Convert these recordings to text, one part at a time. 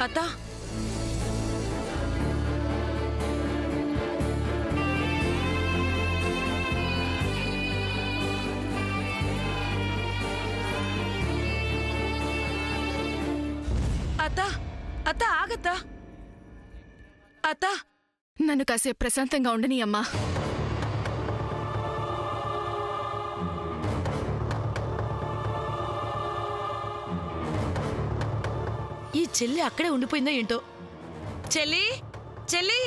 అత్త అత్త అత్త ఆగత్త అత్త నన్ను కాసేపు ప్రశాంతంగా ఉండని అమ్మా. ఈ చెల్లి అక్కడే ఉండిపోయిందో ఏంటో. చెల్లి చెల్లి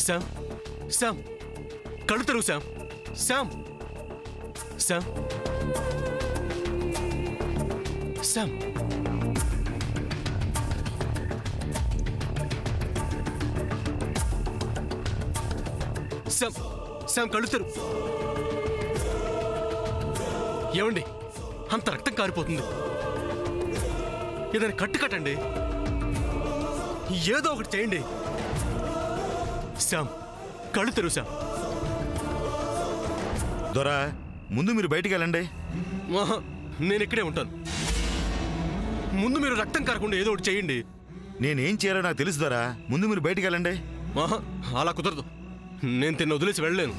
శామ్ శామ్ కళ్ళు తెరువు Sam. Sam Sam Sam Sam Sam కళ్ళు తెరువు. ఏమండి అంత రక్తం కారిపోతుంది. ఏదైనా కట్టండి, ఏదో ఒకటి చేయండి. శామ్ కళ్ళు తెరువు శామ్. దొరా ముందు మీరు బయటికి వెళ్ళండి. నేను ఇక్కడే ఉంటాను. ముందు మీరు రక్తం కారకుండా ఏదో ఒకటి చేయండి. నేనేం చేయాలో నాకు తెలుసు దొరా, ముందు మీరు బయటికి వెళ్ళండి. అలా కుదరదు. నేను తిన్న వదిలేసి వెళ్ళలేను.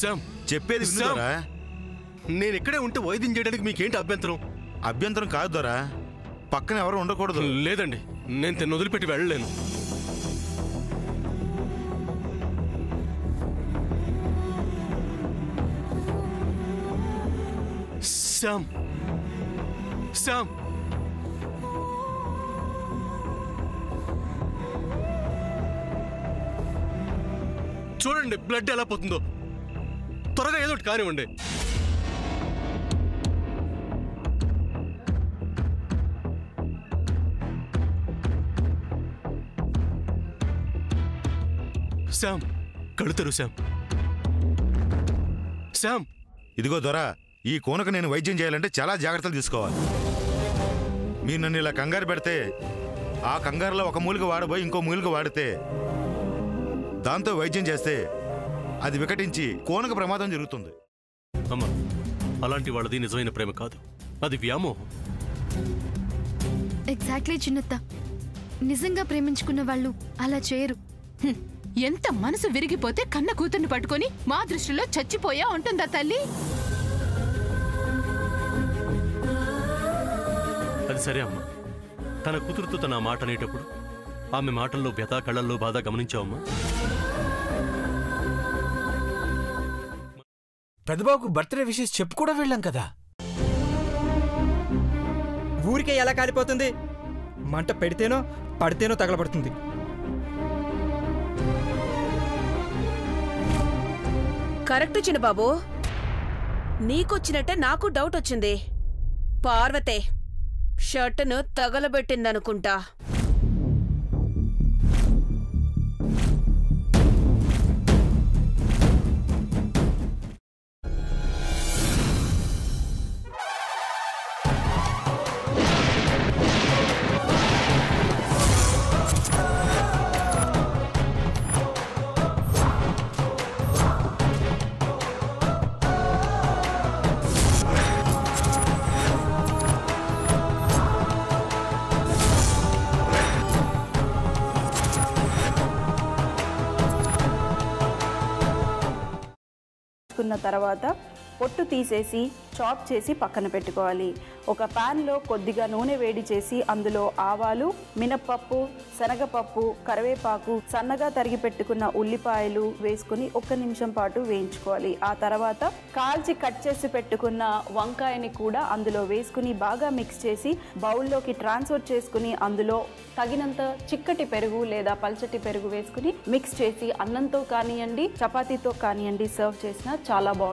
శామ్ చెప్పేది విను దొరా. నేను ఇక్కడే ఉంటే వైద్యం చేయడానికి మీకేంటి అభ్యంతరం? అభ్యంతరం కాదు దొరా, పక్కన ఎవరు ఉండకూడదు. లేదండి, నేను తిన్న వదిలిపెట్టి వెళ్ళలేను. శామ్ శామ్ చూడండి బ్లడ్ ఎలా పోతుందో. త్వరగా ఏదో ఒకటి కానివ్వండి. శామ్ కళ్ళు తెరువు శామ్. శామ్ ఇదిగో దొరా, ఈ కోనకు నేను వైద్యం చేయాలంటే చాలా జాగ్రత్తలు తీసుకోవాలి. మీరు నన్ను ఇలా కంగారు పెడితే ఆ కంగారులో ఒక మూలిక వాడబోయి ఇంకో మూలిక వాడితే దాంతో వైద్యం చేస్తే అది వికటించి కోనకు ప్రమాదం జరుగుతుంది. అమ్మా, అలాంటి వాళ్ళది నిజమైన ప్రేమ కాదు, అది వ్యామోహం. ఎగ్జాక్ట్లీ చిన్నత్త, నిజంగా ప్రేమించుకున్న వాళ్ళు అలా చేయరు. ఎంత మనసు విరిగిపోతే కన్న కూతుర్ని పట్టుకొని మా దృష్టిలో చచ్చిపోయా ఉంటుందా తల్లి? అది సరే అమ్మా, తన కూతురుతో తన మాట అనేటప్పుడు ఆమె మాటల్లో వ్యథ, కళ్ళల్లో బాధ గమనించావమ్మా? పెద్దబాబుకు బర్త్డే విషెస్ చెప్పు కూడా వెళ్ళాం కదా. ఊరికే ఎలా కాలిపోతుంది? మంట పెడితేనో పడితేనో తగలబడుతుంది. కరెక్ట్ చిన్నబాబు, నీకొచ్చినట్టే నాకు డౌట్ వచ్చింది. పార్వతే షర్టును తగలబెట్టిందనుకుంటా. తర్వాత పొట్టు తీసేసి చాప్ చేసి పక్కన పెట్టుకోవాలి. ఒక ప్యాన్లో కొద్దిగా నూనె వేడి చేసి అందులో ఆవాలు, మినప్పప్పు, శనగపప్పు, కరివేపాకు, సన్నగా తరిగి పెట్టుకున్న ఉల్లిపాయలు వేసుకుని 1 నిమిషం పాటు వేయించుకోవాలి. ఆ తర్వాత కాల్చి కట్ చేసి పెట్టుకున్న వంకాయని కూడా అందులో వేసుకుని బాగా మిక్స్ చేసి బౌల్లోకి ట్రాన్స్ఫర్ చేసుకుని అందులో తగినంత చిక్కటి పెరుగు లేదా పల్చటి పెరుగు వేసుకుని మిక్స్ చేసి అన్నంతో కానివ్వండి, చపాతీతో కానివ్వండి సర్వ్ చేసినా చాలా బాగుంటుంది.